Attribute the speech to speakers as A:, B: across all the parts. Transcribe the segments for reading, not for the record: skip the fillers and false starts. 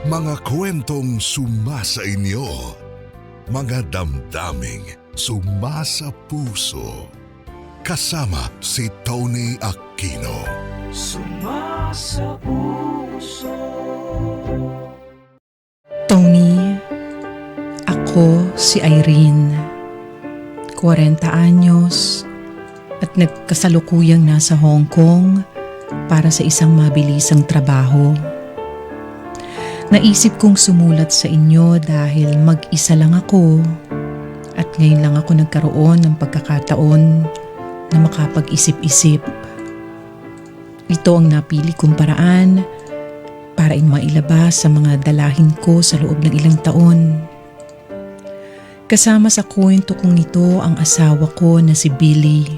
A: Mga kwentong sumasa inyo, mga damdaming sumasa puso. Kasama si Tony Aquino.
B: Sumasa puso.
C: Tony, ako si Irene, 40 anyos at nagkasalukuyang nasa Hong Kong para sa isang mabilisang trabaho. Naisip kong sumulat sa inyo dahil mag-isa lang ako at ngayon lang ako nagkaroon ng pagkakataon na makapag-isip-isip. Ito ang napili kong paraan para mailabas sa mga dalahin ko sa loob ng ilang taon. Kasama sa kwento kong ito ang asawa ko na si Billy.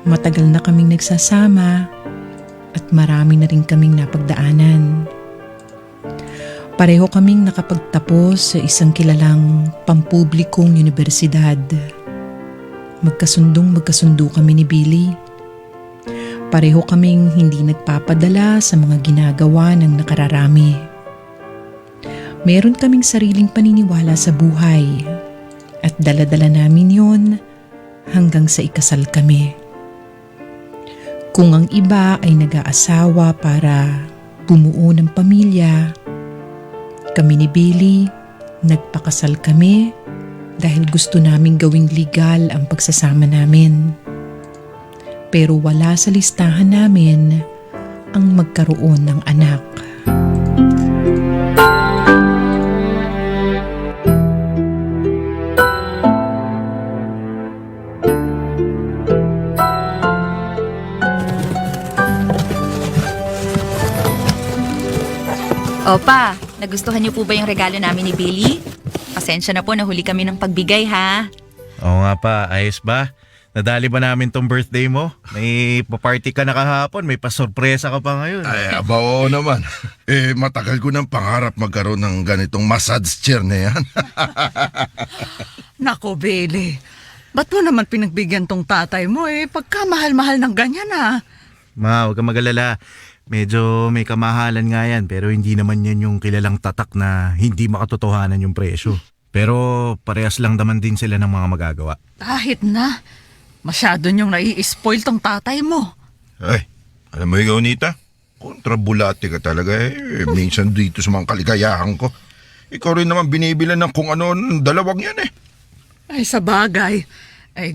C: Matagal na kaming nagsasama at marami na rin kaming napagdaanan. Pareho kaming nakapagtapos sa isang kilalang pampublikong universidad. Magkasundo kami ni Billy. Pareho kaming hindi nagpapadala sa mga ginagawa ng nakararami. Meron kaming sariling paniniwala sa buhay at dala-dala namin yon hanggang sa ikasal kami. Kung ang iba ay nag-aasawa para bumuo ng pamilya, kami ni Billy, nagpakasal kami dahil gusto naming gawing legal ang pagsasama namin. Pero wala sa listahan namin ang magkaroon ng anak.
D: Opa, nagustuhan niyo po ba yung regalo namin ni Billy? Pasensya na po, nahuli kami ng pagbigay ha.
E: Oo nga pa, ayos ba? Nadali ba namin tong birthday mo? May paparty ka na kahapon, may pasorpresa ka pa ngayon.
F: Ay, oo naman. Matagal ko ng pangarap magkaroon ng ganitong massage chair na yan.
B: Nako, Billy. Ba't mo naman pinagbigyan tong tatay mo pagkamahal-mahal ng ganyan
E: Ma, huwag kang mag-alala. Medyo may kamahalan nga yan, pero hindi naman yan yung kilalang tatak na hindi makatotohanan yung presyo. Pero parehas lang naman din sila ng mga magagawa.
B: Kahit na, masyado niyong nai-spoil tong tatay mo.
F: Ay, alam mo ikaw, Nita? Kontrabulate ka talaga minsan dito sa mga kaligayahan ko. Ikaw rin naman binibilan ng kung ano ng dalawang yan
B: Ay, sa bagay.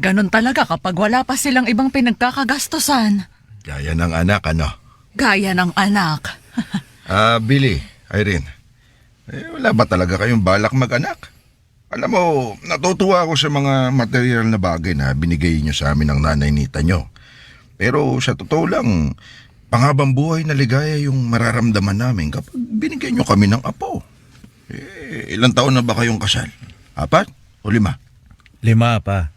B: Ganun talaga kapag wala pa silang ibang pinagkakagastusan.
F: Gaya ng anak, ano?
B: Gaya ng anak.
F: Billy, Irene. Wala ba talaga kayong balak mag-anak? Alam mo, natutuwa ako sa mga material na bagay na binigay niyo sa amin ng nanay Nita niyo. Pero sa totoo lang, panghabang buhay na ligaya yung mararamdaman namin kapag binigay niyo kami ng apo. Ilang taon na ba kayong kasal? 4 o 5?
E: 5 pa.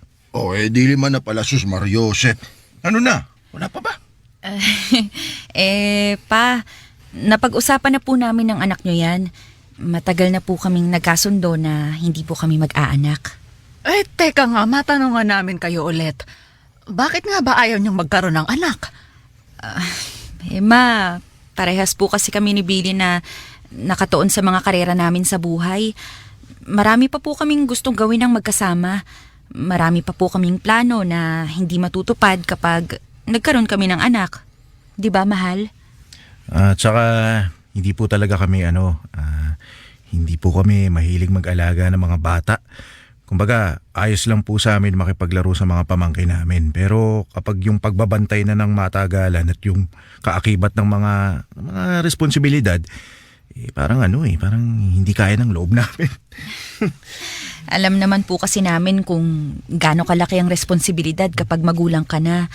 F: Di 5 na pala, sus Mariosep. Ano na? Wala pa ba?
D: Pa, napag-usapan na po namin ng anak nyo yan. Matagal na po kaming nagkasundo na hindi po kami mag-aanak.
B: Teka nga, matanungan namin kayo ulit. Bakit nga ba ayaw niyong magkaroon ng anak?
D: Ma, parehas po kasi kami ni Billy na nakatuon sa mga karera namin sa buhay. Marami pa po kaming gustong gawin ng magkasama. Marami pa po kaming plano na hindi matutupad kapag nagkaroon kami ng anak. 'Di ba, mahal?
E: Tsaka hindi po talaga kami hindi po kami mahilig mag-alaga ng mga bata. Kumbaga, ayos lang po sa amin makipaglaro sa mga pamangkin namin. Pero kapag yung pagbabantay na ng matagalan at yung kaakibat ng mga responsibilidad, parang hindi kaya ng loob namin.
D: Alam naman po kasi namin kung gaano kalaki ang responsibilidad kapag magulang ka na.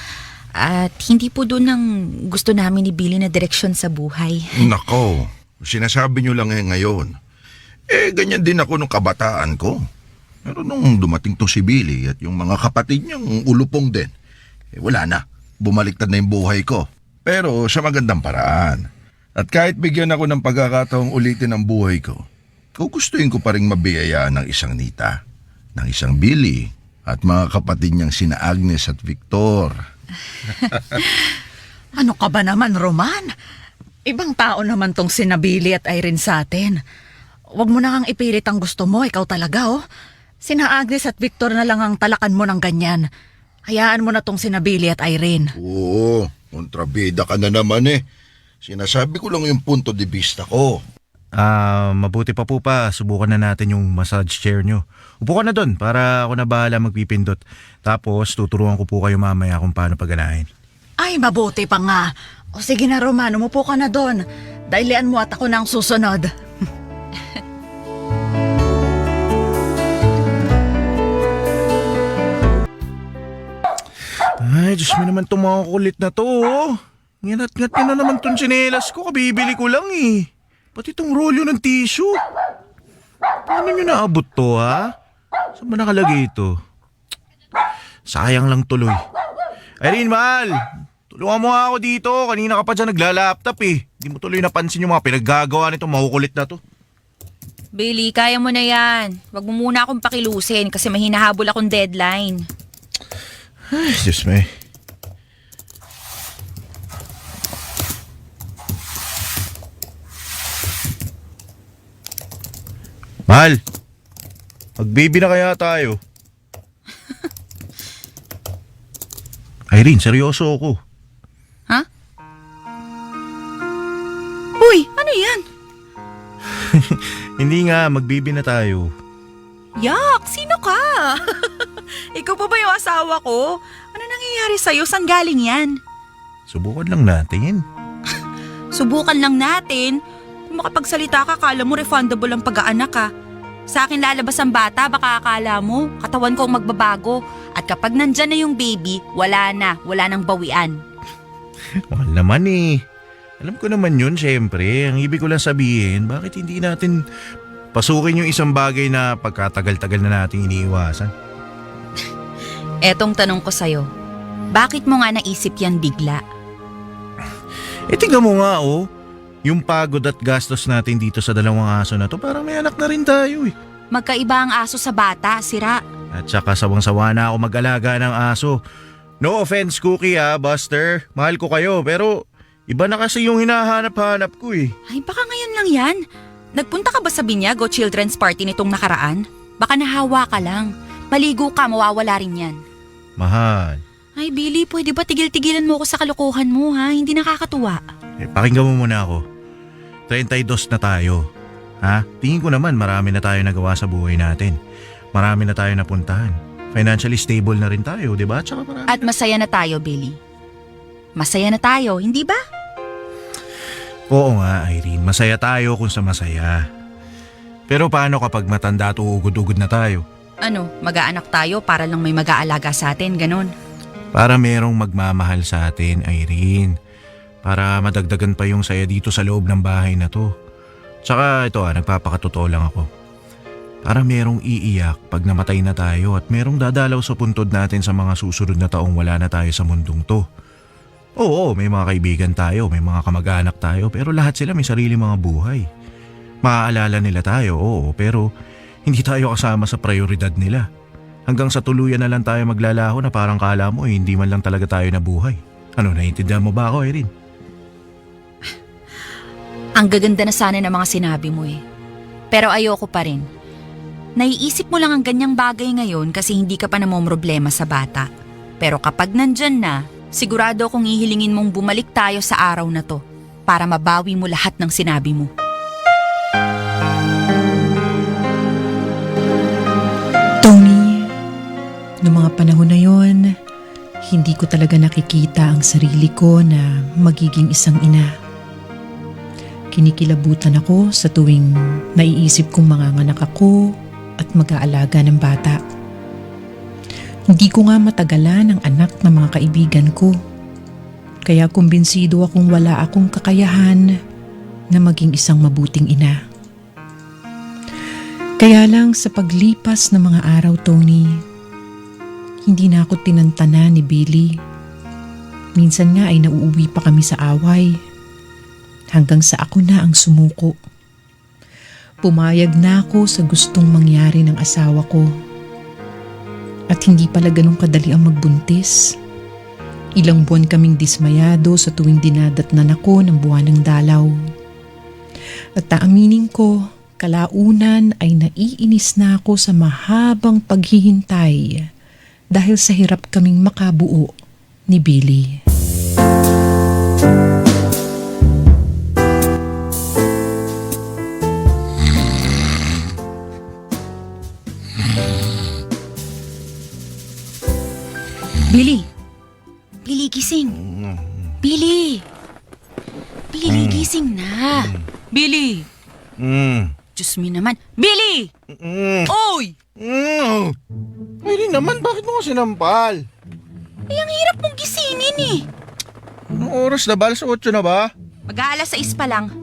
D: At hindi po doon ang gusto namin ni Billy na direksyon sa buhay.
F: Nako, sinasabi niyo lang ngayon. Ganyan din ako nung kabataan ko. Pero nung dumating to si Billy at yung mga kapatid niyang ulupong din, wala na. Bumaliktad na yung buhay ko. Pero sa magandang paraan. At kahit bigyan ako ng pagkakataong ulitin ang buhay ko, gugustuhin ko pa rin mabiyayaan ng isang Nita, ng isang Billy, at mga kapatid niyang sina Agnes at Victor.
B: Ano ka ba naman, Roman? Ibang tao naman tong sina Billy at Irene sa atin. Huwag mo na kang ipilit ang gusto mo, ikaw talaga oh. Sina Agnes at Victor na lang ang talakan mo ng ganyan. Hayaan mo na tong sina Billy at Irene.
F: Oo, kontrabida ka na naman eh. Sinasabi ko lang yung punto de vista ko.
E: Mabuti pa po pa, subukan na natin yung massage chair nyo. Upo ka na doon para ako na bahala magpipindot. Tapos tuturuan ko po kayo mamaya kung paano pagganahin.
B: Ay, mabuti pa nga. O sige na Roman, umupo ka na doon. Dailian mo at ako na ang susunod.
E: Ay, Diyos mo naman itong mga kulit na to, oh. Nginat-ngat na naman itong tsinelas ko, kabibili ko lang eh. Pati itong rolyo ng tissue. Paano nyo naabot to, ha? Saan ba nakalagay ito? Sayang lang tuloy. Irene, mahal! Tulungan mo nga ako dito. Kanina ka pa dyan naglalaptop eh. Hindi mo tuloy napansin yung mga pinaggagawa nitong makukulit na to.
D: Billy, kaya mo na yan. Wag mo muna akong pakilusin kasi may hinahabol akong deadline.
E: Ay, Diyos me. Mahal, mag-baby na kaya tayo. Irene, seryoso ako.
D: Ha? Uy, ano yan?
E: Hindi nga, mag-baby na tayo.
D: Yak, sino ka? Ikaw pa ba yung asawa ko? Ano nangyayari sa'yo? Saan galing yan?
E: Subukan lang natin.
D: Subukan lang natin. Kung makapagsalita ka, akala mo refundable ang pag-aanak ka. Sa akin lalabas ang bata, baka akala mo, katawan ko ang magbabago. At kapag nandyan na yung baby, wala nang bawian.
E: Mahal naman eh. Alam ko naman yun, syempre. Ang ibig ko lang sabihin, bakit hindi natin pasukin yung isang bagay na pagkatagal-tagal na nating iniiwasan?
D: Etong tanong ko sa'yo, bakit mo nga naisip yan bigla?
E: Tingnan mo nga oh. Yung pagod at gastos natin dito sa dalawang aso na to, parang may anak na rin tayo eh.
D: Magkaiba ang aso sa bata, sira.
E: At saka sawang-sawa na ako mag-alaga ng aso. No offense, Cookie Buster. Mahal ko kayo, pero iba na kasi yung hinahanap-hanap ko eh.
D: Ay, baka ngayon lang yan. Nagpunta ka ba sa Binyag o Children's Party nitong nakaraan? Baka nahawa ka lang. Maligo ka, mawawala rin yan.
E: Mahal.
D: Ay, Billy, pwede ba tigil-tigilan mo ako sa kalokohan mo, ha? Hindi nakakatuwa.
E: Pakinggan mo muna ako. 32 na tayo. Ha? Tingin ko naman marami na tayo nagawa sa buhay natin. Marami na tayo napuntahan. Financially stable na rin tayo, di ba? Tsaka marami.
D: At masaya na tayo, Billy. Masaya na tayo, hindi ba?
E: Oo nga, Irene. Masaya tayo kung sa masaya. Pero paano kapag matanda at uugod-ugod na tayo?
D: Ano, mag-aanak tayo para lang may mag-aalaga sa atin, ganon.
E: Para merong magmamahal sa atin, Irene. Para madagdagan pa yung saya dito sa loob ng bahay na to. Tsaka ito nagpapakatotoo lang ako. Para merong iiyak pag namatay na tayo at merong dadalaw sa puntod natin sa mga susunod na taong wala na tayo sa mundong to. Oo, may mga kaibigan tayo, may mga kamag-anak tayo, pero lahat sila may sarili mga buhay. Maaalala nila tayo, oo, pero hindi tayo kasama sa prioridad nila. Hanggang sa tuluyan na lang tayo maglalaho na parang kala mo hindi man lang talaga tayo nabuhay. Ano, naiintindihan mo ba ako, Irene?
D: Ang gaganda na sana ng mga sinabi mo eh. Pero ayoko pa rin. Naiisip mo lang ang ganyang bagay ngayon kasi hindi ka pa namomroblema sa bata. Pero kapag nandyan na, sigurado kong ihilingin mong bumalik tayo sa araw na to para mabawi mo lahat ng sinabi mo.
C: Tony, noong mga panahon na yon, hindi ko talaga nakikita ang sarili ko na magiging isang ina. Kinikilabutan ako sa tuwing naiisip kong manganganak ako at mag-aalaga ng bata. Hindi ko nga matagalan ang anak ng mga kaibigan ko. Kaya kumbinsido akong wala akong kakayahan na maging isang mabuting ina. Kaya lang sa paglipas ng mga araw, Tony, hindi na ako tinantana ni Billy. Minsan nga ay nauuwi pa kami sa away. Hanggang sa ako na ang sumuko. Pumayag na ako sa gustong mangyari ng asawa ko. At hindi pala ganun kadali ang magbuntis. Ilang buwan kaming dismayado sa tuwing dinadatnan ako ng buwan ng dalaw. At aaminin ko, kalaunan ay naiinis na ako sa mahabang paghihintay dahil sa hirap kaming makabuo ni Billy.
D: Billy! Billy, gising! Billy! Billy, gising na! Billy! Diyos me naman. Billy! Oy!
E: Ay, naman, bakit mo ko sinampal?
D: Ay, ang hirap mong gisingin eh.
E: Anong oras na ba? Alas 8 na ba?
D: Mag-aalas 6 pa lang.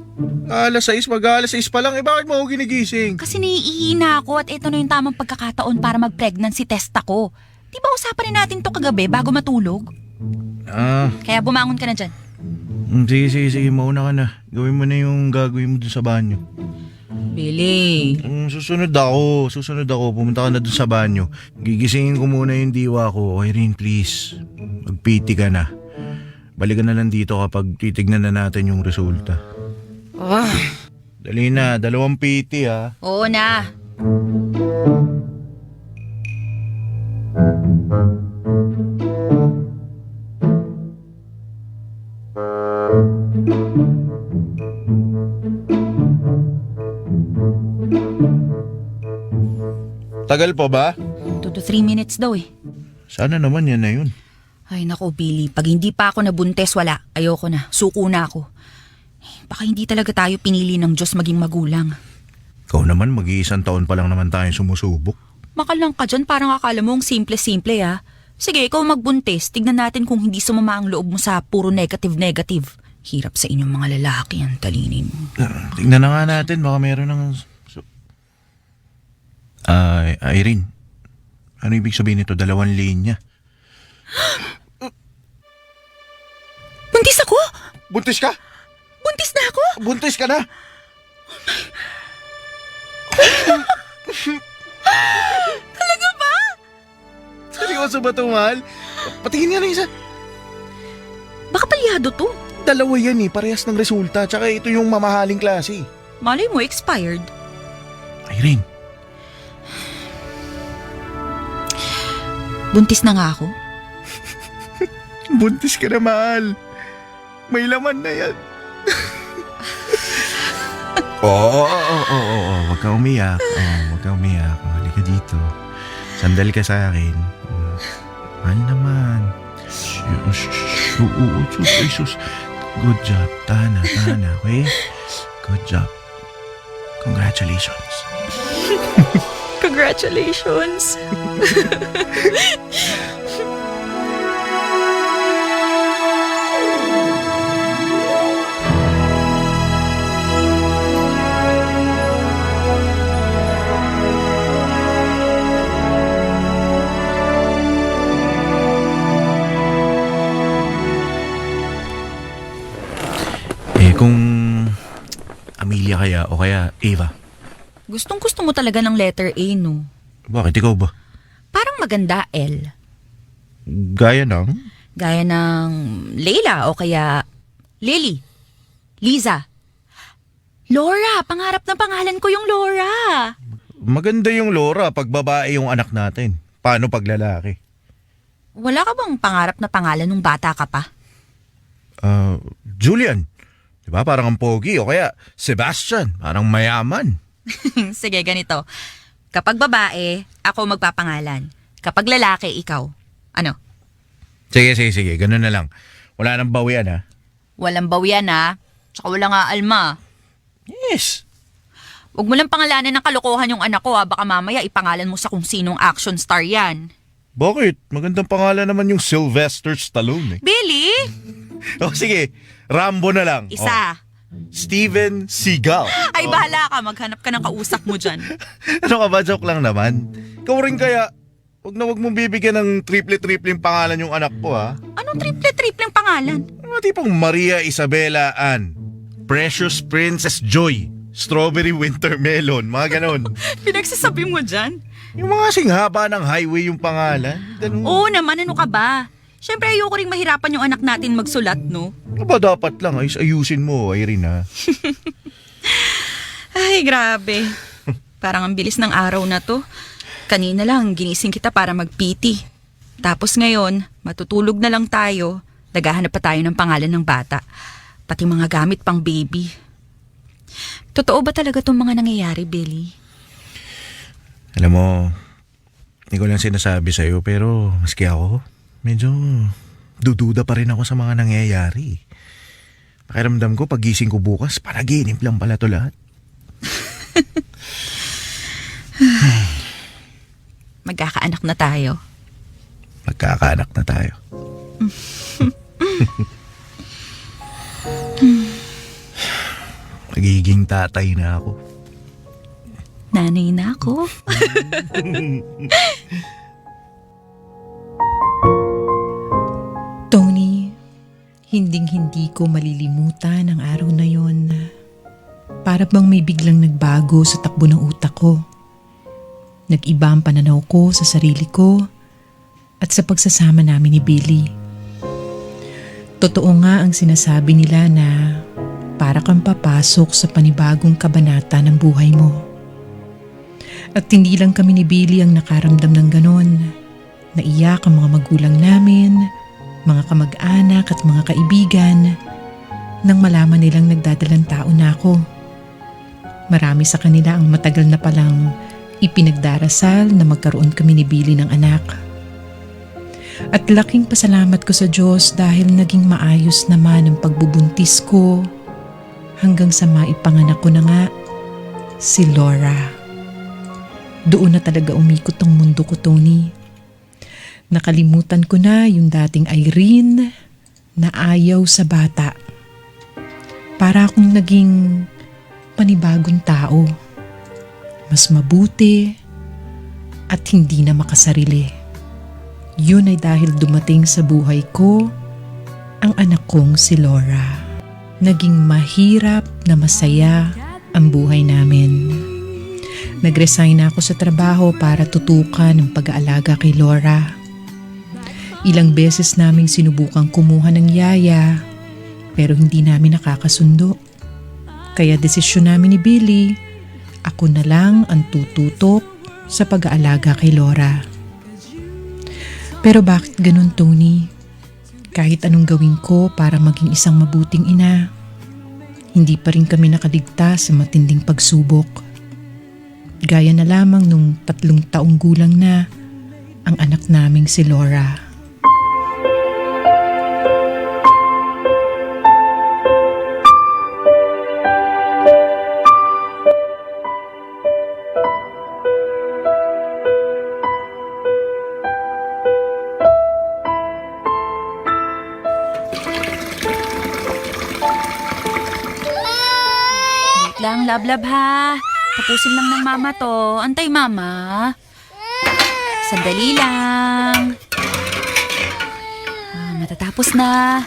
E: Alas 6, mag-alas 6 pa lang. Eh, bakit mo ako ginigising?
D: Kasi naiihina ako at ito na yung tamang pagkakataon para mag-pregnancy test ako. Di ba usapan na natin to kagabi bago matulog? Kaya bumangon ka na dyan.
E: Sige, mauna ka na. Gawin mo na yung gagawin mo dun sa banyo.
D: Billy.
E: Susunod ako. Pumunta ka na dun sa banyo. Gigisingin ko muna yung diwa ko. Irene, please. Magpiti ka na. Balikan na lang dito kapag titignan na natin yung resulta. Dali na, 2 piti ha.
D: Oo na.
E: Tagal pa ba?
D: 2 to 3 minutes daw eh.
E: Sana naman yan na yun.
D: Ay nako Billy, pag hindi pa ako nabuntes wala. Ayoko na, suko na ako. Baka hindi talaga tayo pinili ng Diyos maging magulang.
E: Ikaw naman, mag-iisang taon pa lang naman tayo sumusubok.
D: Makalang ka dyan, parang akala mo ang simple-simple ah. Sige, ikaw magbuntis. Tignan natin kung hindi sumama ang loob mo sa puro negative. Hirap sa inyong mga lalaki ang talinin mo.
E: Tingnan na nga natin, baka meron ng... Irene, ano ibig sabihin nito? 2 linya.
D: Buntis ako?
E: Buntis ka?
D: Buntis na ako?
E: Buntis ka na?
D: Talaga ba?
E: Seryoso ba ito, mahal? Patingin nga na isa.
D: Baka palyado to.
E: 2 yan eh, parehas ng resulta. Tsaka ito yung mamahaling klase.
D: Malay mo, expired.
E: Irene.
D: Buntis na nga ako?
E: Buntis ka na, mahal. May laman na yan. Oo. Huwag ka umiyak. Huwag ka umiyak. Halika dito. Sandal ka sa akin. Mahal naman. Sus. Good job. Tahan na, okay? Good job. Congratulations.
D: Congratulations.
E: Kung Amelia kaya o kaya Eva.
D: Gustong-gusto mo talaga ng letter A, no?
E: Bakit ikaw ba?
D: Parang maganda, L.
E: Gaya ng?
D: Gaya ng Leila o kaya Lily, Liza. Laura, pangarap na pangalan ko yung Laura.
E: Maganda yung Laura pag babae yung anak natin. Paano pag lalaki?
D: Wala ka bang pangarap na pangalan nung bata ka pa?
E: Julian. Diba? Parang ang pogi. O kaya Sebastian. Parang mayaman.
D: Sige, ganito. Kapag babae, ako magpapangalan. Kapag lalaki, ikaw. Ano?
E: Sige. Ganun na lang. Wala nang bawian ha.
D: Walang bawian ha. Tsaka wala nga alma.
E: Yes.
D: Huwag mo lang pangalanan ng kalokohan yung anak ko ha. Baka mamaya ipangalan mo sa kung sinong action star yan.
E: Bakit? Magandang pangalan naman yung Sylvester Stallone eh.
D: Billy?
E: O sige, Rambo na lang.
D: Isa.
E: Steven Seagal.
D: Ay, bahala ka. Maghanap ka ng kausap mo dyan.
E: Ano ka ba? Joke lang naman. Ikaw rin kaya, wag mong bibigyan ng triple-triple pangalan yung anak ko ha.
D: Anong triple-triple pangalan?
E: Mga tipong Maria Isabela Ann, Precious Princess Joy, Strawberry Wintermelon, mga ganon.
D: Pinagsasabi mo dyan?
E: Yung mga singhaba ng highway yung pangalan. Ganun.
D: Oo naman, ano ka ba? Siyempre ayoko ring mahirapan yung anak natin magsulat, no?
E: Aba, dapat lang. Ayusin mo, Irene, ha?
D: Ay, grabe. Parang ang bilis ng araw na to. Kanina lang, ginising kita para mag-PT. Tapos ngayon, matutulog na lang tayo. Naghahanap pa tayo ng pangalan ng bata. Pati mga gamit pang baby. Totoo ba talaga itong mga nangyayari, Billy?
E: Alam mo, hindi ko lang sinasabi sa'yo, pero maski ako, medyo dududa pa rin ako sa mga nangyayari. Pakiramdam ko, pagising ko bukas, panaginip lang pala to lahat.
D: Magkakaanak na tayo.
E: Magkakaanak na tayo. Nagiging tatay na ako.
D: Nanay na ako.
C: Tony, hinding-hindi ko malilimutan ang araw na yon. Para bang may biglang nagbago sa takbo ng utak ko. Nag-iba ang pananaw ko sa sarili ko at sa pagsasama namin ni Billy. Totoo nga ang sinasabi nila na para kang papasok sa panibagong kabanata ng buhay mo. At hindi lang kami ni Billy ang nakaramdam ng ganon. Naiyak ang mga magulang namin, mga kamag-anak at mga kaibigan nang malaman nilang nagdadalang tao na ako. Marami sa kanila ang matagal na palang ipinagdarasal na magkaroon kami ni Billy ng anak. At laking pasalamat ko sa Diyos dahil naging maayos naman ang pagbubuntis ko hanggang sa maipanganak ko na nga si Laura. Doon na talaga umikot ang mundo ko, Tony. Nakalimutan ko na yung dating Irene na ayaw sa bata. Para akong naging panibagong tao. Mas mabuti at hindi na makasarili. Yun ay dahil dumating sa buhay ko ang anak kong si Laura. Naging mahirap na masaya ang buhay namin. Nag-resign na ako sa trabaho para tutukan ang pag-aalaga kay Laura. Ilang beses naming sinubukang kumuha ng yaya pero hindi namin nakakasundo. Kaya desisyon namin ni Billy, ako na lang ang tututok sa pag-aalaga kay Laura. Pero bakit ganun, Tony? Kahit anong gawin ko para maging isang mabuting ina, hindi pa rin kami nakaligtas sa matinding pagsubok. Gaya na lamang nung 3 taong gulang na ang anak naming si Laura.
D: Lang, lablab ha. Tapusin lang ng mama to. Antay, mama. Sandali lang. Matatapos na.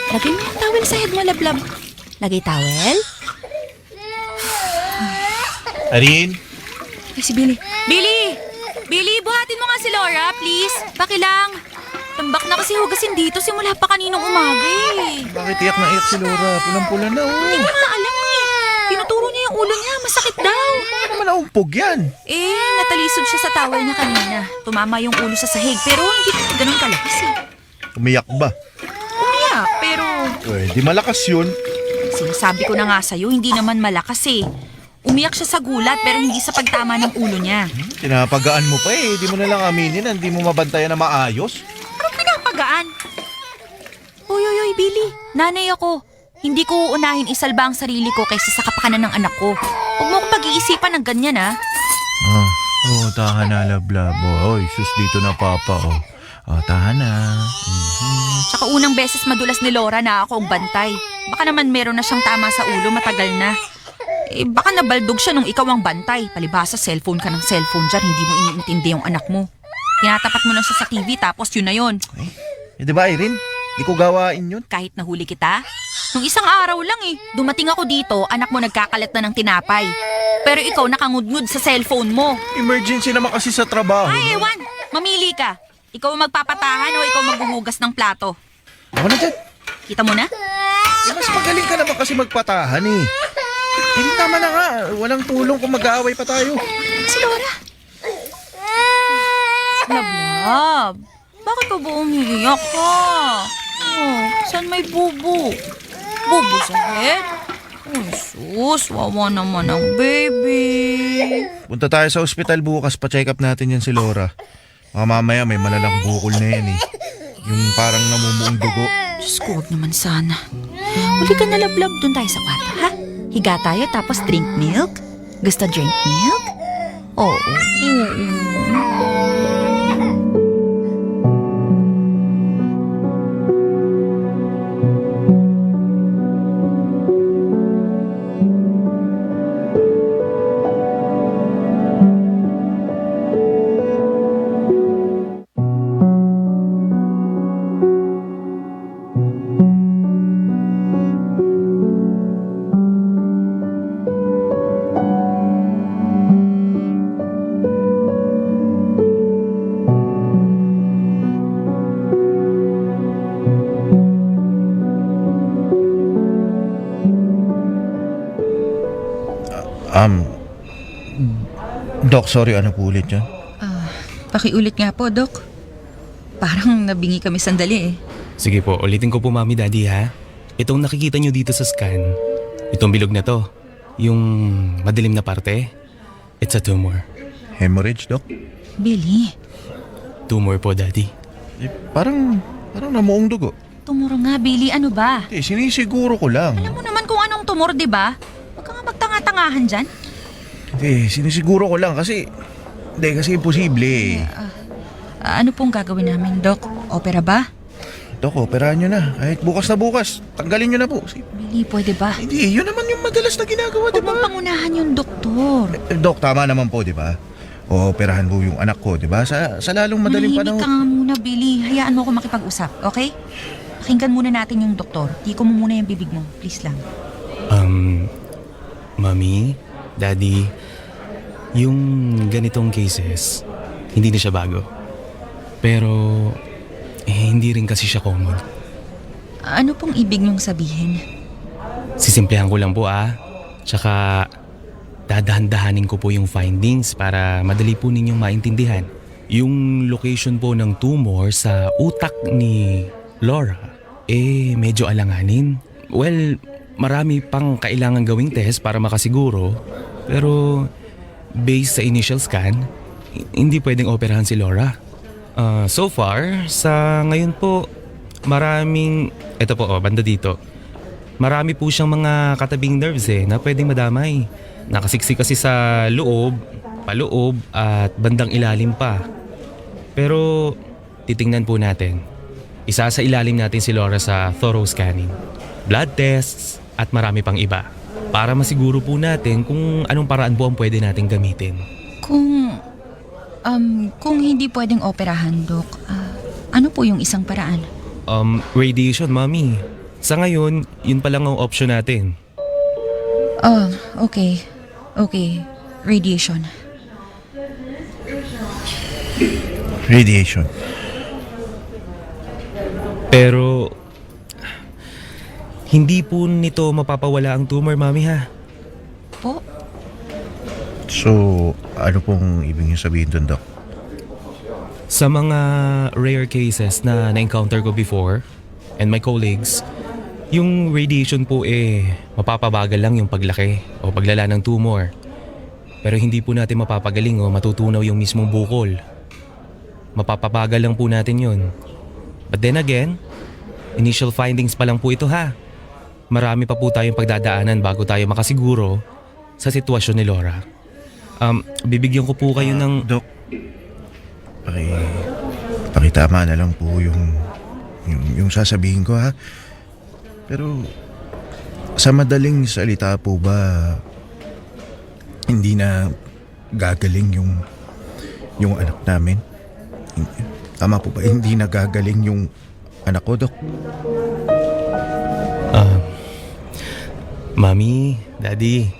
D: Lagay mo yung towel sa head mo, lablab. Lagay towel.
E: Irene?
D: Ay, si Billy. Billy! Billy, buhatin mo nga si Laura, please. Pakilang. Tambak na kasi hugasin dito simula pa kaninang umaga eh.
E: Bakit iyak na iyak si Laura? Pulang-pula na, oh.
D: Hindi ko nga alam eh. Tinuturo niya yung ulo niya. Masakit daw.
E: Ano naman naumpog yan?
D: Natalisod siya sa towel niya kanina. Tumama yung ulo sa sahig pero hindi naman ganun kalakas eh.
E: Umiyak ba?
D: Umiyak pero
E: Di malakas yun.
D: sinasabi ko na nga sa'yo hindi naman malakas eh. Umiyak siya sa gulat pero hindi sa pagtama ng ulo niya.
E: Pinapagaan mo pa eh. Di mo na lang aminin na hindi mo mabantayan na maayos.
D: Anong pinapagaan? Oy, Billy. Nanay ako. Hindi ko uunahin isalba ang sarili ko kaysa sa kapakanan ng anak ko. Huwag mo akong pag-iisipan ng ganyan ha.
E: Tahan na, lablabo. Oy, sus, dito na papa, oh. Tahan na.
D: Tsaka unang beses madulas ni Laura na ako ang bantay. Baka naman meron na siyang tama sa ulo matagal na. Baka nabaldog siya nung ikaw ang bantay. Palibhasa cellphone ka ng cellphone dyan, hindi mo iniintindi yung anak mo. Tinatapat mo lang siya sa TV tapos yun na yun.
E: Di ba, Irene? Di ko gawain yun.
D: Kahit nahuli kita? Nung isang araw lang dumating ako dito, anak mo nagkakalat na ng tinapay. Pero ikaw nakangudngud sa cellphone mo.
E: Emergency naman kasi sa trabaho.
D: Ay, ewan! Mamili ka. Ikaw ang magpapatahan o ikaw maghuhugas ng plato?
E: Ako na dyan.
D: Kita mo na?
E: Mas magaling ka naman kasi magpatahan eh. Hindi tama na nga. Walang tulong kung mag-aaway pa tayo.
D: Si Laura. Love. Bakit ka ba umiiyak ka? Oh, saan may bubo? Bubo sa head? Oh, sus, wawa naman ang baby.
E: Punta tayo sa ospital bukas, pa-check up natin yan si Laura. Baka mamaya may malalang bukol na yan eh. Yung parang namumuong dugo.
D: Diyos ko, huwag naman sana. Huli ka na lablab, dun tayo sa kwarto, ha? Higa tayo tapos drink milk? Gusto drink milk? Oo.
E: Doc, sorry, ano po ulit yan?
D: Pakiulit nga po, Dok. Parang nabingi kami sandali eh.
G: Sige po, ulitin ko po mami daddy ha. Itong nakikita nyo dito sa scan, itong bilog na to, yung madilim na parte, it's a tumor.
E: Hemorrhage, Doc?
D: Billy,
G: Tumor po daddy.
E: Parang namuong dugo.
D: tumuro nga, Billy. Ano ba?
E: Sinisiguro ko lang.
D: Alam mo naman kung anong tumor, di ba? Huwag ka nga magtanga-tangahan dyan.
E: Sinisiguro ko lang kasi imposible.
D: Ano pong gagawin namin, Dok? Opera ba?
E: Dok, operahan nyo na. Kahit bukas na bukas. Tanggalin nyo na po.
D: Billy, pwede ba?
E: Hindi, yun naman yung madalas na ginagawa, di
D: Huwag mong
E: ba?
D: pangunahan yung doktor.
E: Dok, tama naman po, di ba? Ooperahan po yung anak ko, di ba? Sa lalong madaling
D: Manahimik
E: panahon.
D: ka nga muna, Billy. Hayaan mo ako makipag-usap, okay? Pakinggan muna natin yung doktor. Tiko mo muna yung bibig mo. Please lang.
G: Mami, daddy, yung ganitong cases, hindi na siya bago. Pero, hindi rin kasi siya common.
D: Ano pong ibig niyong sabihin?
G: Sisimplihan ko lang po Tsaka, dadahan-dahanin ko po yung findings para madali po ninyong maintindihan. Yung location po ng tumor sa utak ni Laura, medyo alanganin. Well, marami pang kailangan gawing test para makasiguro. Pero, based sa initial scan, hindi pwedeng operahan si Laura. So far, sa ngayon po, ito po, banda dito. Marami po siyang mga katabing nerves na pwedeng madamay. Nakasiksik kasi sa loob, paloob at bandang ilalim pa. Pero titingnan po natin. Isa sa ilalim natin si Laura sa thorough scanning, blood tests at marami pang iba. Para masiguro po natin kung anong paraan po ang pwede natin gamitin.
D: Kung hindi pwedeng operahan, Dok, ano po yung isang paraan?
G: Radiation, Mami. Sa ngayon, yun pa lang ang option natin.
D: Okay. Okay. Radiation.
E: Radiation.
G: Pero, hindi po nito mapapawala ang tumor, Mami ha.
D: Po?
E: So, ano pong ibig niyo sabihin doon, Doc?
G: Sa mga rare cases na na-encounter ko before and my colleagues, yung radiation po mapapabagal lang yung paglaki o paglala ng tumor. Pero hindi po natin mapapagaling o matutunaw yung mismong bukol. Mapapabagal lang po natin yun. But then again, initial findings pa lang po ito ha. Marami pa po tayong pagdadaanan bago tayo makasiguro sa sitwasyon ni Laura. Bibigyan ko po kayo ng...
E: Doc, pakitama na lang po yung sasabihin ko ha. Pero sa madaling salita po ba hindi na gagaling yung anak namin? Tama po ba? Hindi na gagaling yung anak ko, Doc?
G: Mami, Daddy,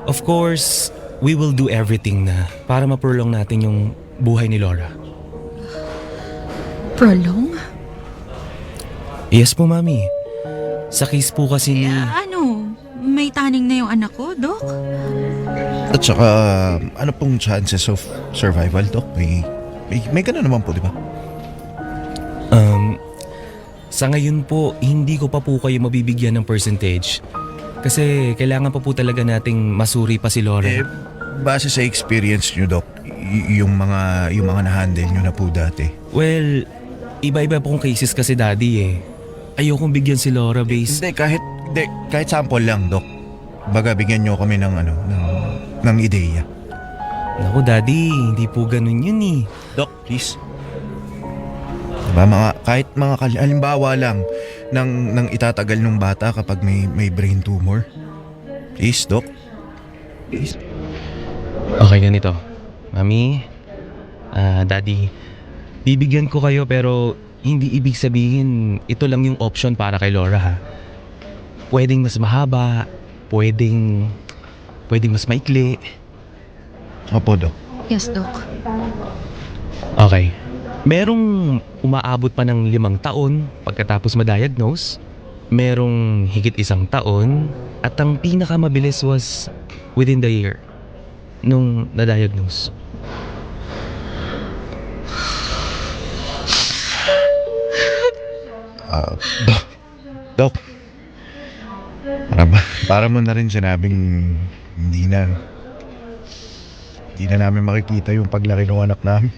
G: of course, we will do everything na para ma-prolong natin yung buhay ni Laura.
B: Prolong?
G: Yes po, Mami. Sa case po kasi ni...
D: Ano? May taning na yung anak ko, Dok?
E: At saka, ano pong chances of survival, Dok? May ganun naman po, di ba?
G: Sa ngayon po, hindi ko pa po kayo mabibigyan ng percentage. Kasi kailangan pa po talaga nating masuri pa si Laura.
E: Base sa experience nyo, Dok, yung mga na-handle nyo na po dati.
G: Well, iba-iba pong cases kasi, Daddy eh. Ayokong bigyan si Laura based...
E: Kahit sample lang, Dok. Baga, bigyan nyo kami ng ideya.
G: Naku, Daddy, hindi po ganun yun eh.
E: Dok, please. Diba, kahit halimbawa lang ng itatagal ng bata kapag may brain tumor. Please, Dok. Please.
G: Okay, ganito. Mami, Daddy, bibigyan ko kayo pero hindi ibig sabihin ito lang yung option para kay Laura ha. Pwedeng mas mahaba, pwedeng mas maikli.
E: Opo, Dok.
B: Yes, Dok.
G: Okay. Merong umaabot pa ng 5 taon pagkatapos ma-diagnose. Merong higit 1 taon. At ang pinakamabilis was within the year nung na-diagnose.
E: Dok. Para mo na rin sinabing hindi na namin makikita yung paglaki ng anak namin.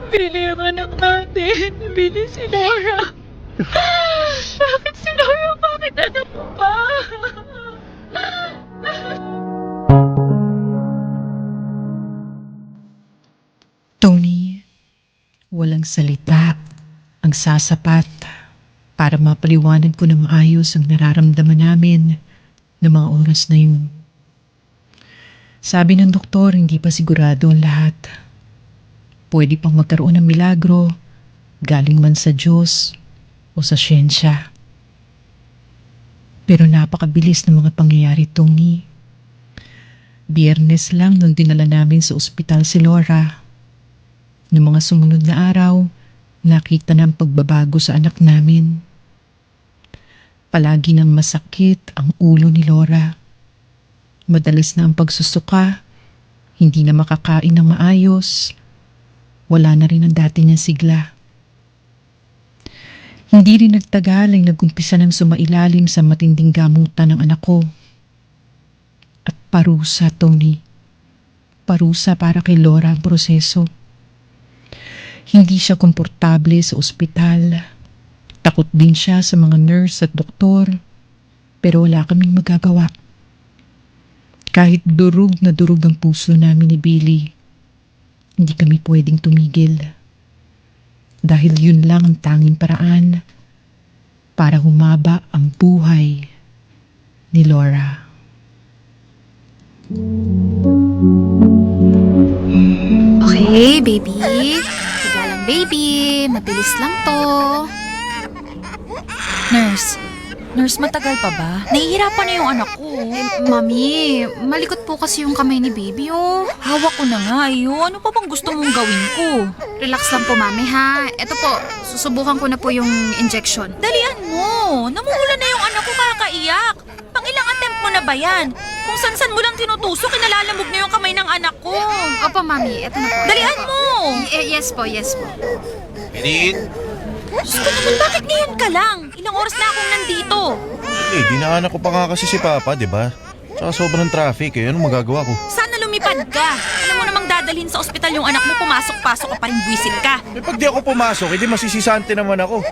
B: Billy ang anak natin. Billy si Laura. Bakit si Laura? Bakit anak mo pa?
C: Tony, walang salita ang sasapat para mapaliwanag ko na maayos ang nararamdaman namin ng mga oras na yun. Sabi ng doktor, hindi pa sigurado ang lahat. Pwede pang magkaroon ng milagro, galing man sa Diyos o sa siyensya. Pero napakabilis ng mga pangyayari, Tony. Biyernes lang nung dinala namin sa ospital si Laura. Noong mga sumunod na araw, nakita na ang pagbabago sa anak namin. Palagi nang masakit ang ulo ni Laura. Madalas na ang pagsusuka, hindi na makakain ng maayos. Wala na rin ang dati niyang sigla. Hindi rin nagtagal ay nagumpisa ng sumailalim sa matinding gamutan ng anak ko. At parusa, Tony. Parusa para kay Laura ang proseso. Hindi siya komportable sa ospital. Takot din siya sa mga nurse at doktor. Pero wala kaming magagawa. Kahit durog na durog ang puso namin ni Billy, hindi kami pwedeng tumigil. Dahil yun lang ang tanging paraan para humaba ang buhay ni Laura.
H: Okay, baby. Higa lang, baby. Mabilis lang to.
D: Nurse, matagal pa ba? Nahihirapan na yung anak ko.
H: Mami, malikot po kasi yung kamay ni baby, oh.
D: Hawak ko na nga Ano pa bang gusto mong gawin ko?
H: Relax lang po, mami, ha? Ito po, susubukan ko na po yung injection.
D: Dalian mo! Namumula na yung anak ko kakaiyak. Pang-ilang attempt mo na ba yan? Kung san-san mo lang tinutusok, kinalalamog na yung kamay ng anak ko.
H: Opo, mami, ito na po.
D: Dalian mo!
H: Yes po, yes po.
D: Diyos ko naman, bakit ngayon ka lang? Ilang oras na akong nandito.
E: Dinaanan ko pa nga kasi si Papa, di ba? Tsaka sobrang traffic Anong magagawa ko?
D: Sana lumipad ka. Alam mo namang dadalhin sa ospital yung anak mo, pumasok-pasok ka pa rin, buwisit ka.
E: Pag di ako pumasok, hindi masisisante naman ako.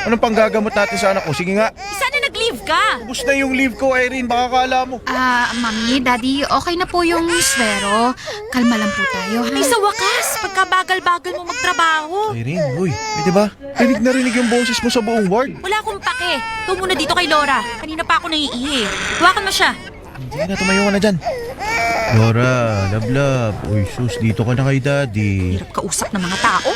E: Anong panggagamot natin sa anak ko? Sige nga,
D: Sana nag-leave ka.
E: ubus na yung leave ko, Irene. Baka kala mo.
H: Mami, daddy, okay na po yung swero. Kalma lang po tayo, ha?
D: Ay, sa wakas, pagkabagal-bagal mo magtrabaho.
E: Irene, uy, di ba? Rinig na rinig yung boses mo sa buong ward.
D: Wala akong pake. Ikaw muna dito kay Laura. Kanina pa ako naiihi. Hawakan mo siya.
E: Sige na, tumayo ka na dyan. Laura, love. Uy, sus, dito ka na kay Daddy.
D: Hirap kausap ng mga tao.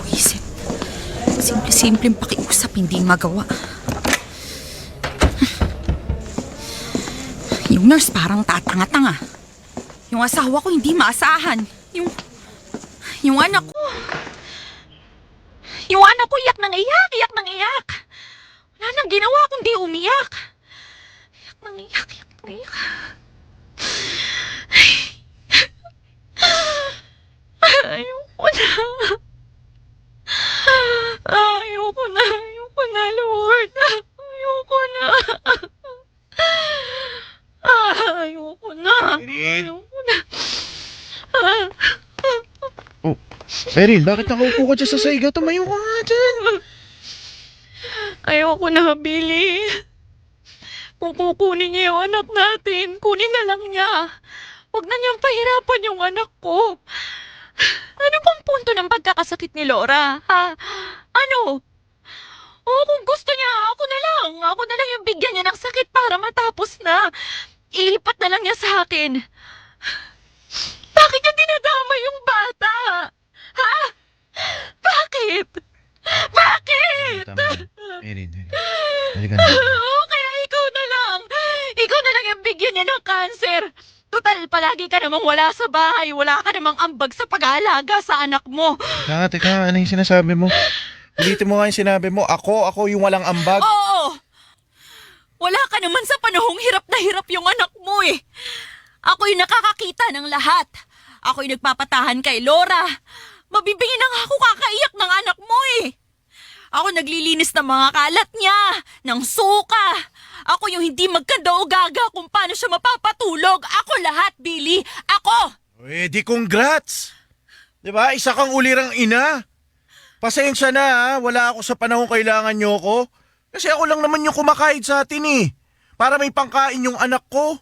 D: Buisit. Simple-simpleng pakiusap, hindi magawa. nurse parang tatanga-tanga. Yung asawa ko hindi maasahan. Yung anak ko... Yung anak ko iyak nang iyak. Wala nang ginawa kundi umiyak. Iyak nang iyak. Ayoko na, Lord. Ayoko na.
E: Oh, Erin, bakit nakaupo ka dyan sa saiga? Tumayo ka nga dyan.
B: Ayoko na, Billy. Kung kukunin niya yung anak natin, kunin na lang niya. Huwag na niyang pahirapan yung anak ko. Ano bang punto ng pagkakasakit ni Laura, ha? Ano? Oo, kung gusto niya, ako na lang. Ako na lang yung bigyan niya ng sakit para matapos na. Ilipat na lang niya sa akin. Bakit niya dinadama yung bata? Ha? Bakit?
E: Erin.
B: Kaya ikaw na lang. Ikaw na lang yung bigyan niya ng cancer. Total, palagi ka namang wala sa bahay. Wala ka namang ambag sa pag-aalaga sa anak mo.
E: Teka, ano yung sinasabi mo? Ulitin mo nga yung sinabi mo. Ako yung walang ambag.
D: Oo! Wala ka naman sa panahong hirap na hirap yung anak mo eh. Ako yung nakakakita ng lahat. Ako yung nagpapatahan kay Laura. Mabibingin na nga ako kakaiyak ng anak mo eh. Ako naglilinis ng mga kalat niya, ng suka. Ako yung hindi magkanda o gaga kung paano siya mapapatulog. Ako lahat, Billy. Ako!
E: Eh, di congrats! Diba? Isa kang ulirang ina. Pasensya na ha, wala ako sa panahong kailangan nyo ko. Kasi ako lang naman yung kumakahid sa atin eh. Para may pangkain yung anak ko.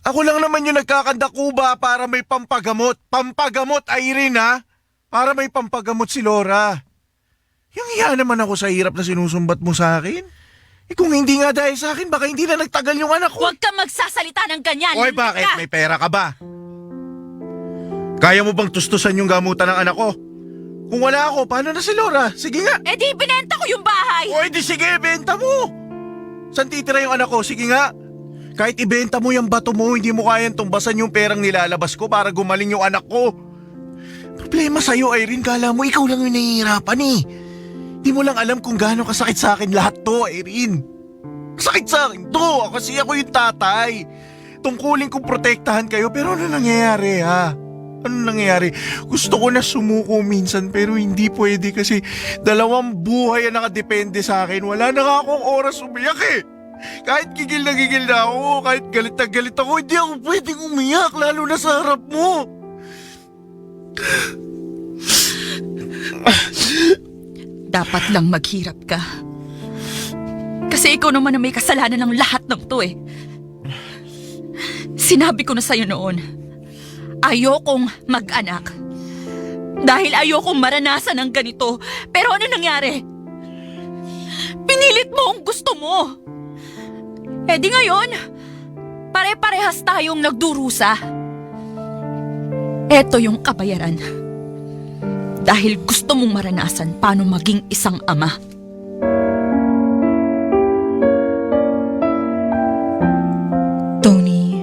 E: Ako lang naman yung nagkakandakuba para may pampagamot. Pampagamot, Irene ha? Para may pampagamot si Laura. Yung iya naman ako sa hirap na sinusumbat mo sa akin. Eh kung hindi nga dahil sa akin, baka hindi na nagtagal yung anak ko.
D: Huwag ka magsasalita ng ganyan.
E: Oy, bakit? May pera ka ba? Kaya mo bang tustusan yung gamutan ng anak ko? Kung wala ako, paano na si Laura? Sige nga.
D: Eh di, binenta ko yung bahay.
E: Oy, di sige, benta mo. Saan titira yung anak ko? Sige nga. Kahit ibenta mo yung bato mo, hindi mo kayang tumbasan yung perang nilalabas ko para gumaling yung anak ko. Problema sa'yo, Irene. Kala mo ikaw lang yung nahihirapan eh. Di mo lang alam kung gaano kasakit sa akin lahat to, Irene. Sakit sa akin to, kasi ako yung tatay. Tungkulin kong protektahan kayo, pero ano nangyayari ha? Ano nangyayari? Gusto ko na sumuko minsan pero hindi pwede kasi 2 buhay ang nakadepende sa akin. Wala na nga akong oras umiyak eh. Kahit gigil na ako, kahit galit na galit ako, hindi ako pwedeng umiyak lalo na sa harap mo.
D: Dapat lang maghirap ka. Kasi ikaw naman na may kasalanan ng lahat ng to eh. Sinabi ko na sa'yo noon, ayokong mag-anak. Dahil ayokong maranasan ng ganito. Pero ano nangyari? Pinilit mo ang gusto mo. Eh di ngayon, pare-parehas tayong nagdurusa. Eto yung kabayaran. Dahil gusto mong maranasan paano maging isang ama.
C: Tony,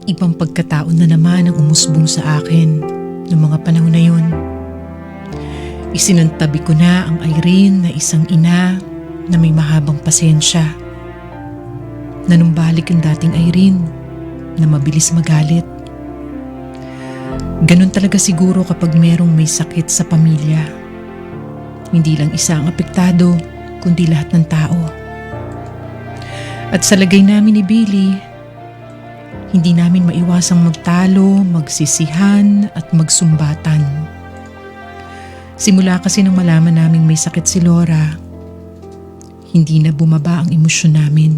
C: ibang pagkatao na naman ang umusbong sa akin noong mga panahon na yun. Isinantabi ko na ang Irene na isang ina na may mahabang pasensya. Nanumbalik ang dating Irene na mabilis magalit. Ganon talaga siguro kapag merong may sakit sa pamilya. Hindi lang isa ang apektado, kundi lahat ng tao. At sa lagay namin ni Billy, hindi namin maiwasang magtalo, magsisihan at magsumbatan. Simula kasi nang malaman naming may sakit si Laura, hindi na bumaba ang emosyon namin.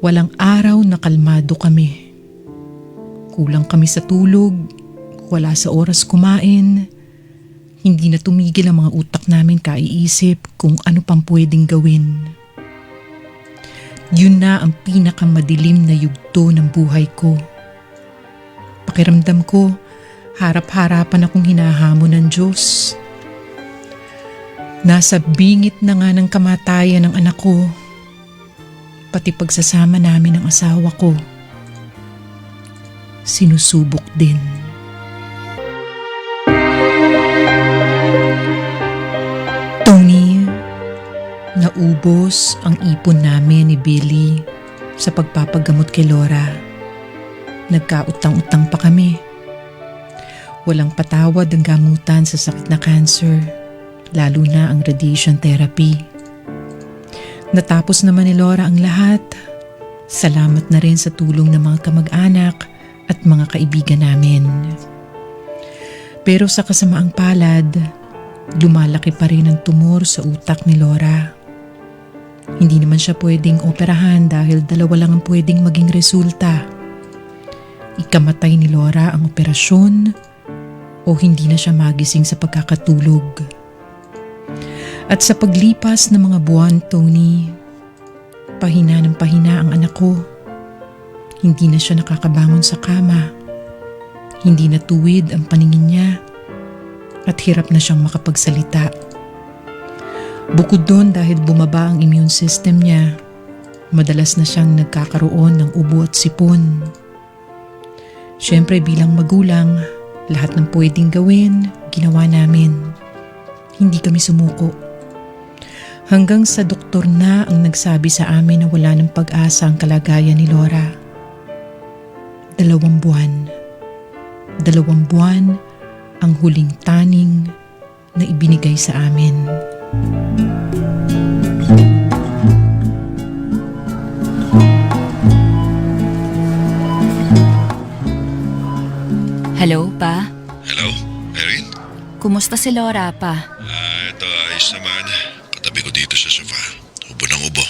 C: Walang araw na kalmado kami. Kulang kami sa tulog, wala sa oras kumain, hindi na tumigil ang mga utak namin kaiisip kung ano pang pwedeng gawin. Yun na ang pinakamadilim na yugto ng buhay ko. Pakiramdam ko, harap-harapan akong hinahamon ng Diyos. Nasa bingit na nga ng kamatayan ng anak ko. Pati pagsasama namin ng asawa ko, sinusubok din. Tony, naubos ang ipon namin ni Billy sa pagpapagamot kay Laura. Nagkautang-utang pa kami. Walang patawad ang gamutan sa sakit na cancer, lalo na ang radiation therapy. Natapos naman ni Laura ang lahat. Salamat na rin sa tulong ng mga kamag-anak at mga kaibigan namin. Pero sa kasamaang palad, lumalaki pa rin ang tumor sa utak ni Laura. Hindi naman siya pwedeng operahan dahil 2 lang ang pwedeng maging resulta. Ikamatay ni Laura ang operasyon o hindi na siya magising sa pagkakatulog. At sa paglipas ng mga buwan, Tony, pahina ng pahina ang anak ko. Hindi na siya nakakabangon sa kama. Hindi na tuwid ang paningin niya at hirap na siyang makapagsalita. Bukod doon dahil bumaba ang immune system niya, madalas na siyang nagkakaroon ng ubo at sipon. Siyempre bilang magulang, lahat ng pwedeng gawin, ginawa namin. Hindi kami sumuko. Hanggang sa doktor na ang nagsabi sa amin na wala ng pag-asa ang kalagayan ni Laura. 2 buwan. 2 buwan ang huling taning na ibinigay sa amin.
D: Hello, Pa?
F: Hello, Erin?
D: Kumusta si Laura, Pa?
F: Ito ayos naman. Katabi ko dito sa sofa. Ubo ng ubo.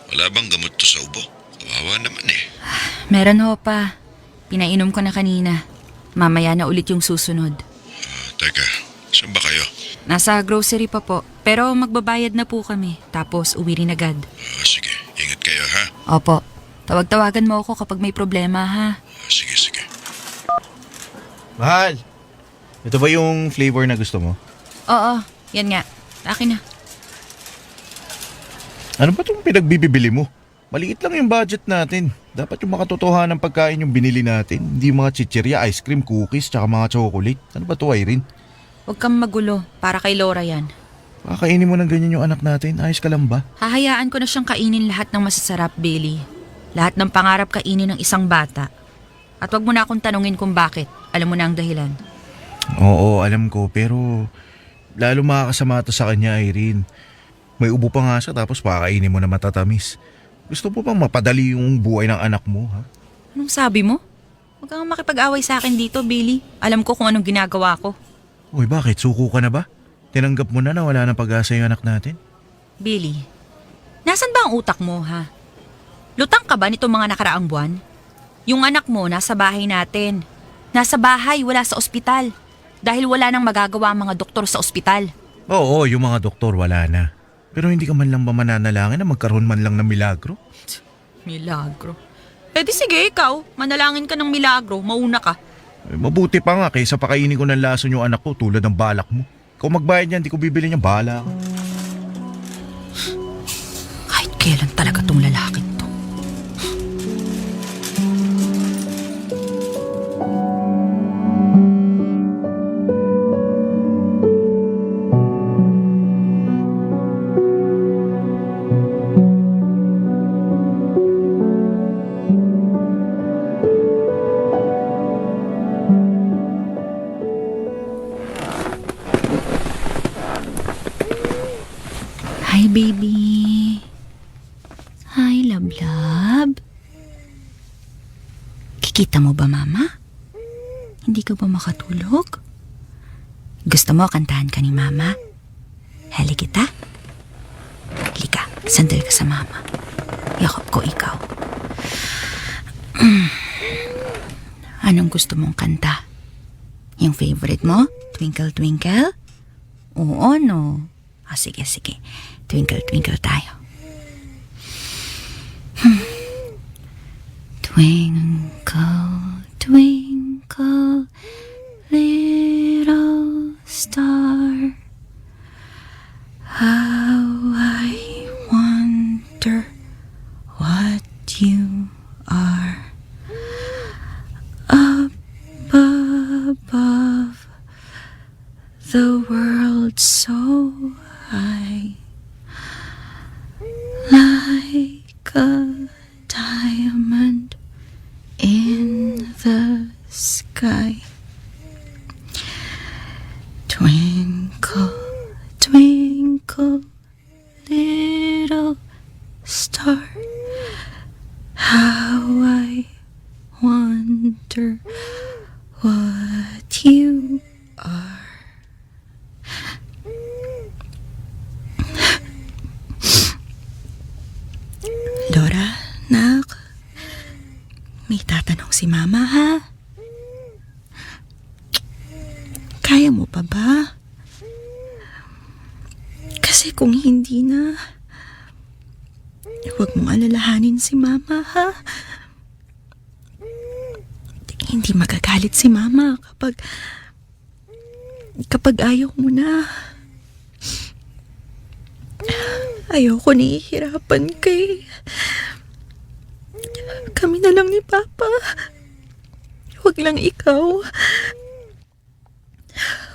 F: Wala bang gamot to sa ubo? Kawawa naman eh.
D: Meron ho, Pa. Pinainom ko na kanina. Mamaya na ulit yung susunod.
F: Teka, saan ba kayo?
D: Nasa grocery pa po. Pero magbabayad na po kami. Tapos uwi rin agad.
F: Sige, ingat kayo ha.
D: Opo. Tawag-tawagan mo ako kapag may problema, ha?
F: Sige.
E: Mahal, ito ba yung flavor na gusto mo?
D: Oo, yan nga. Akin na.
E: Ano ba itong pinagbibili mo? Maliit lang yung budget natin. Dapat yung makatotohanan ng pagkain yung binili natin. Hindi yung mga chichirya, ice cream, cookies, tsaka mga chocolate. Ano ba ito, Irene?
D: Huwag kang magulo. Para kay Laura yan.
E: Kakainin mo ng ganyan yung anak natin. Ayos ka lang ba?
D: Hahayaan ko na siyang kainin lahat ng masasarap, Billy. Lahat ng pangarap kainin ng isang bata. At wag mo na akong tanungin kung bakit. Alam mo na ang dahilan.
E: Oo, alam ko. Pero lalo makakasama to sa kanya, Irene. May ubo pa nga siya tapos pakakainin mo na matatamis. Gusto mo bang mapadali yung buhay ng anak mo, ha?
D: Anong sabi mo? Huwag kang makipag-away sa akin dito, Billy. Alam ko kung anong ginagawa ko.
E: Uy, bakit? Suko ka na ba? Tinanggap mo na wala na pag-asa yung anak natin?
D: Billy, nasan ba ang utak mo, ha? Lutang ka ba nitong mga nakaraang buwan? Yung anak mo nasa bahay natin. Nasa bahay, wala sa ospital. Dahil wala nang magagawa ang mga doktor sa ospital.
E: Oo, yung mga doktor wala na. Pero hindi ka man lang ba mananalangin na magkaroon man lang ng milagro?
D: Milagro? Eh di sige, ikaw. Manalangin ka ng milagro, mauna ka.
E: Mabuti pa nga kaysa pakainin ko ng lason yung anak ko tulad ng balak mo. Kung magbayad niyan, di ko bibili niya, bahala ka.
D: Kahit kailan talaga tong lalaki to. Hi, baby. Hi, love. Kikita mo ba, mama? Hindi ka ba makatulog? Gusto mo kantahan ka ni mama? Hali kita? Halika, sandal ka sa mama. Yakap ko ikaw. Anong gusto mong kanta? Yung favorite mo? Twinkle, twinkle? Oo, no? Sige. Twinkle, twinkle tayo. Twinkle, twinkle, little star, how I wonder the world so high, like a diamond in the sky. Twinkle, twinkle, little star, how I wonder what you are. Laura, nak, may tatanong si Mama, ha? Kaya mo pa ba? Kasi kung hindi na, huwag mong alalahanin si Mama, ha? Hindi magagalit si Mama kapag ayaw mo na. Ayoko nihihirapan kami na lang ni Papa. Huwag lang ikaw.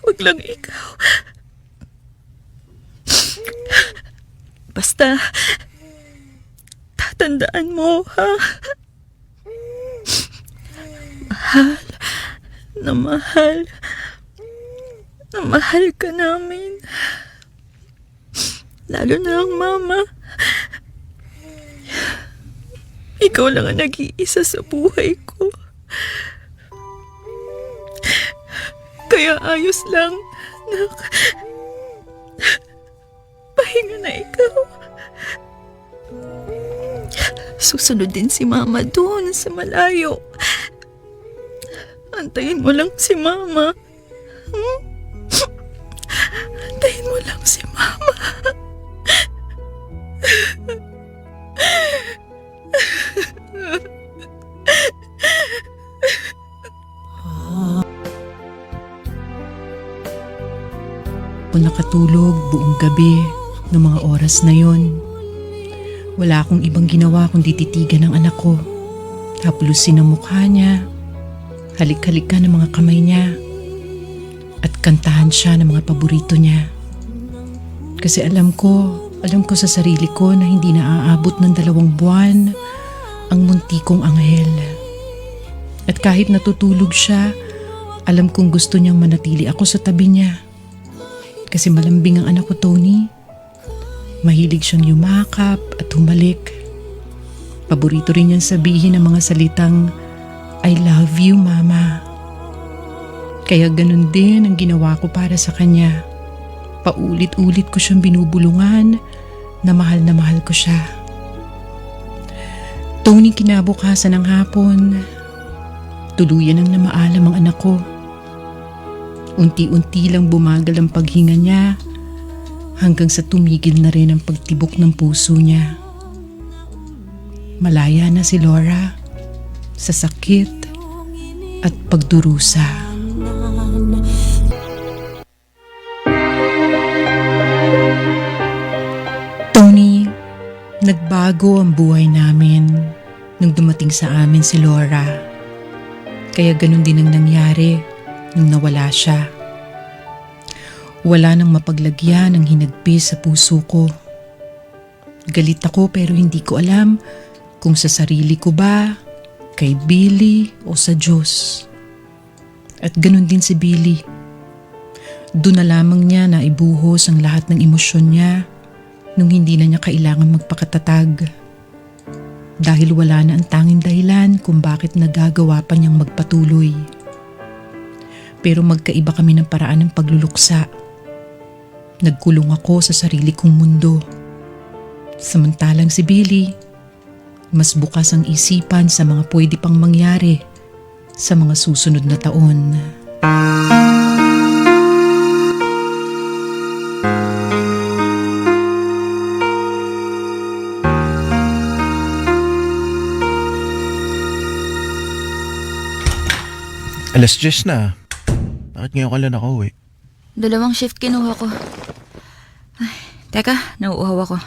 D: Huwag lang ikaw. Basta, tatandaan mo, ha? Mahal na mahal ka namin. Lalo na ang Mama. Ikaw lang ang nag-iisa sa buhay ko. Kaya ayos lang, nak. Pahinga na ikaw. Susunod din si Mama doon sa malayo. Antayin mo lang si Mama. Antayin mo lang si Mama.
C: Ako nakatulog buong gabi ng mga oras na yon. Wala akong ibang ginawa kundi titigan ng anak ko. Haplusin ang mukha niya, halik-halikan ng mga kamay niya, at kantahan siya ng mga paborito niya. Kasi alam ko sa sarili ko na hindi na aabot ng 2 buwan ang munti kong anghel. At kahit natutulog siya, alam kong gusto niyang manatili ako sa tabi niya. Kasi malambing ang anak ko, Tony. Mahilig siyang yumakap at humalik. Paborito rin niyang sabihin ang mga salitang, I love you, Mama. Kaya ganun din ang ginawa ko para sa kanya. Paulit-ulit ko siyang binubulungan na mahal ko siya. Tony, kinabukasan ng hapon, tuluyan ang namaalam ang anak ko. Unti-unti lang bumagal ang paghinga niya hanggang sa tumigil na rin ang pagtibok ng puso niya. Malaya na si Laura sa sakit at pagdurusa. Tony, nagbago ang buhay namin nung dumating sa amin si Laura. Kaya ganun din ang nangyari nung nawala siya. Wala nang mapaglagyan ng hinagpis sa puso ko. Galit ako pero hindi ko alam kung sa sarili ko ba, kay Billy o sa Diyos. At ganun din si Billy. Doon na lamang niya na ibuhos ang lahat ng emosyon niya nung hindi na niya kailangan magpakatatag. Dahil wala na ang tanging dahilan kung bakit nagagawa pa niyang magpatuloy. Pero magkaiba kami ng paraan ng pagluluksa. Nagkulong ako sa sarili kong mundo. Samantalang si Billy, mas bukas ang isipan sa mga pwede pang mangyari sa mga susunod na taon.
E: Alas 10 na. Bakit ngayon ka lang nakauwi?
D: 2 shift kinuha ko. Ay, teka, nauuhaw ako.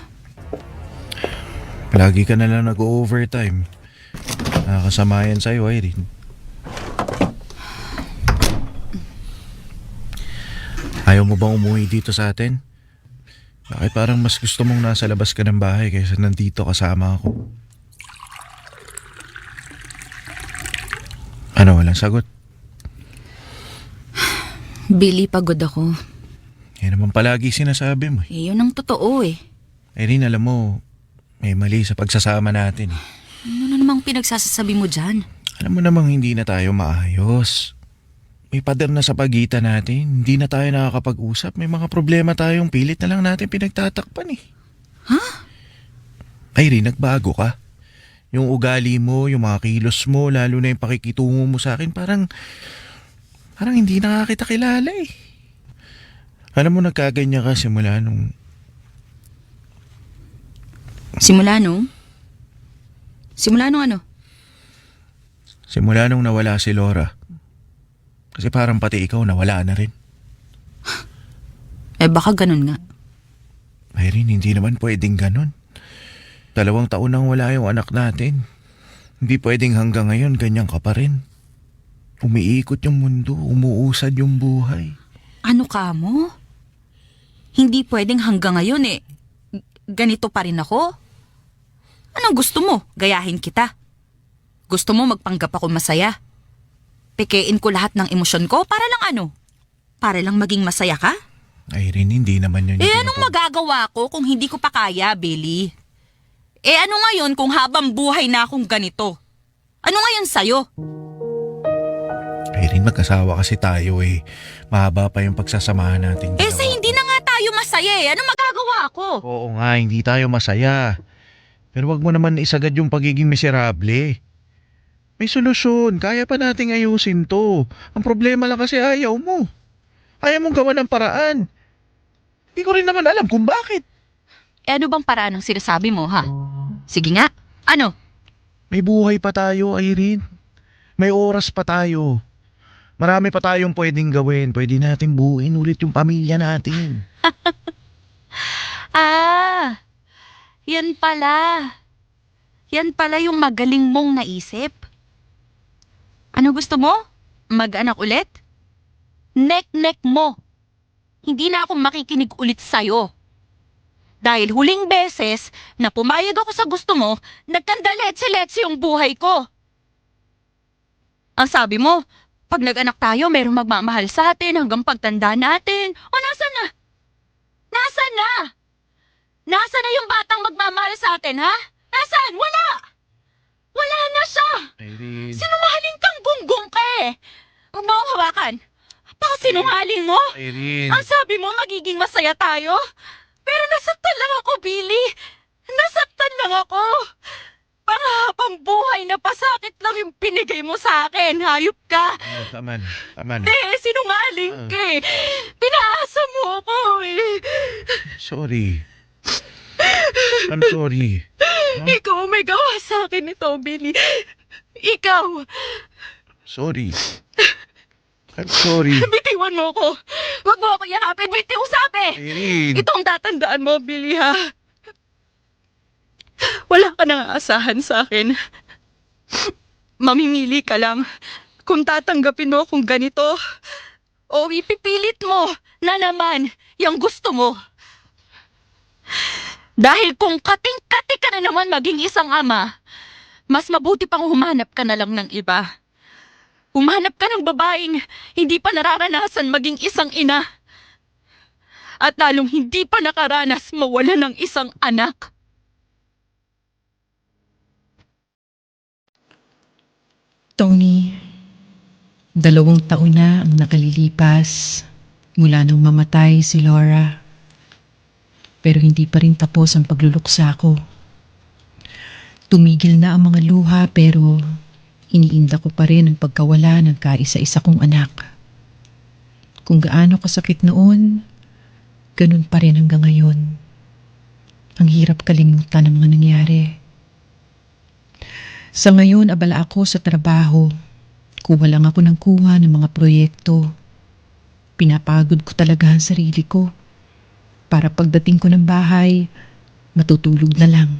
E: Palagi ka na lang nag-overtime. Nakakasama yan sa'yo, Irene. Ayaw mo bang umuwi dito sa atin? Bakit parang mas gusto mong nasa labas ka ng bahay kaysa nandito kasama ako? Ano, walang sagot?
D: Billy, pagod ako.
E: Yan naman palagi sinasabi mo.
D: Eh, yun ang totoo eh.
E: Irene, alam mo, may mali sa pagsasama natin.
D: Ano na namang pinagsasasabi mo dyan?
E: Alam mo namang hindi na tayo maayos. May pader na sa pagitan natin. Hindi na tayo nakakapag-usap. May mga problema tayong pilit na lang natin pinagtatakpan eh.
D: Ha?
E: Irene, nagbago ka. Yung ugali mo, yung mga kilos mo, lalo na yung pakikitungo mo sa akin, parang hindi na kita kilala eh. Alam mo, nagkaganya ka simula nung...
D: Simula nung? Simula nung ano?
E: Simula nung nawala si Laura. Kasi parang pati ikaw nawala na rin.
D: Eh baka ganun nga.
E: Irene, hindi naman pwedeng ganun. 2 taon nang wala yung anak natin. Hindi pwedeng hanggang ngayon ganyan ka pa rin. Umiikot yung mundo, umuusad yung buhay.
D: Ano ka mo? Hindi pwedeng hanggang ngayon eh. Ganito pa rin ako? Anong gusto mo? Gayahin kita? Gusto mo magpanggap ako masaya? Pekein ko lahat ng emosyon ko para lang ano? Para lang maging masaya ka?
E: Irene, hindi naman yun.
D: Eh anong magagawa ko kung hindi ko pa kaya, Billy? Eh ano ngayon kung habang buhay na akong ganito? Ano ngayon sa'yo?
E: Irene, mag-asawa kasi tayo eh. Mahaba pa yung pagsasamahan natin.
D: Eh sa hindi na nga tayo masaya eh. Ano magagawa ko?
E: Oo nga, hindi tayo masaya. Pero wag mo naman isagad yung pagiging miserable. May solusyon. Kaya pa nating ayusin to. Ang problema lang kasi ayaw mo. Ayaw mong gawa ng paraan. Hindi ko rin naman alam kung bakit.
D: Eh ano bang paraan ng sinasabi mo, ha? Sige nga. Ano?
E: May buhay pa tayo, Irene. May oras pa tayo. Marami pa tayong pwedeng gawin. Pwede natin buuin ulit yung pamilya natin.
D: Ah, yan pala. Yan pala yung magaling mong naisip. Ano gusto mo? Mag-anak ulit? Nek-nek mo. Hindi na ako makikinig ulit sa'yo. Dahil huling beses na pumayag ako sa gusto mo, nagkandaletse-letse yung buhay ko. Ang sabi mo, pag nag-anak tayo, mayroong magmamahal sa atin hanggang pagtanda natin. O nasan na? Nasaan na? Nasaan na yung batang magmamahal sa atin, ha? Nasaan? Wala! Wala na siya!
E: Irene.
D: Sinungaling kang gunggong ka eh! Huwag mo akong hawakan. Sinungaling mo?
E: Irene.
D: Ang sabi mo, magiging masaya tayo? Pero nasaktan lang ako, Billy. Nasaktan lang ako. Para habang buhay na pasakit lang yung pinigay mo sa akin. Hayop ka.
E: Tama na.
D: Sinungaling ka eh. Pinaasa mo ako eh.
E: Sorry. I'm sorry.
D: Ikaw may gawa sa akin ito, Billy. Ikaw.
E: Sorry. I'm sorry.
D: Bitiwan mo ako. Huwag mo ako yakapin. Bitiw sabi.
E: Irene.
D: Itong tatandaan mo, Billy, ha? Wala ka nang aasahan sa akin. Mamimili ka lang kung tatanggapin mo akong ganito o ipipilit mo na naman yung gusto mo. Dahil kung kating-kati ka na naman maging isang ama, mas mabuti pang humanap ka na lang ng iba. Humanap ka ng babaeng hindi pa nararanasan maging isang ina. At lalong hindi pa nakaranas mawala ng isang anak.
C: Tony, 2 taon na ang nakalilipas mula nung mamatay si Laura. Pero hindi pa rin tapos ang pagluluksa ko. Tumigil na ang mga luha pero iniinda ko pa rin ang pagkawala ng kaisa-isa kong anak. Kung gaano kasakit noon, ganun pa rin hanggang ngayon. Ang hirap kalimutan ng mga nangyari. Sa ngayon, abala ako sa trabaho. Kuha lang ako ng kuha ng mga proyekto. Pinapagod ko talaga ang sarili ko. Para pagdating ko ng bahay, matutulog na lang.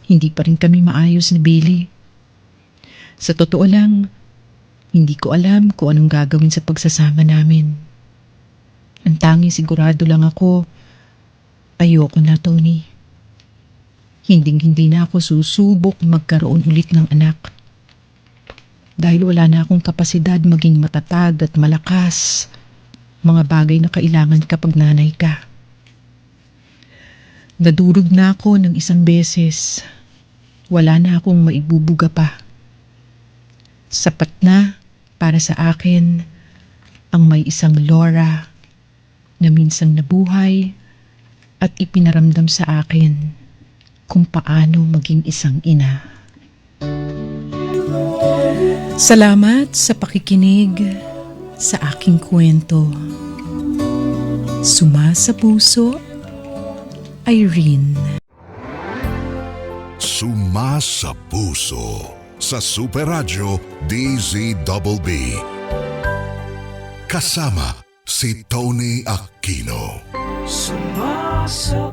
C: Hindi pa rin kami maayos ni Billy. Sa totoo lang, hindi ko alam kung anong gagawin sa pagsasama namin. Ang tanging sigurado lang ako, ayoko na, Tony. Hinding-hindi na ako susubok magkaroon ulit ng anak. Dahil wala na akong kapasidad maging matatag at malakas. Mga bagay na kailangan kapag nanay ka. Nadurog na ako ng isang beses. Wala na akong maibubuga pa. Sapat na para sa akin ang may isang Laura na minsang nabuhay at ipinaramdam sa akin kung paano maging isang ina. Salamat sa pakikinig sa aking kwento. Sumasa Puso, Irene.
A: Sumasa Puso sa Super Radio DZBB. Kasama si Tony Aquino.
I: Sumasa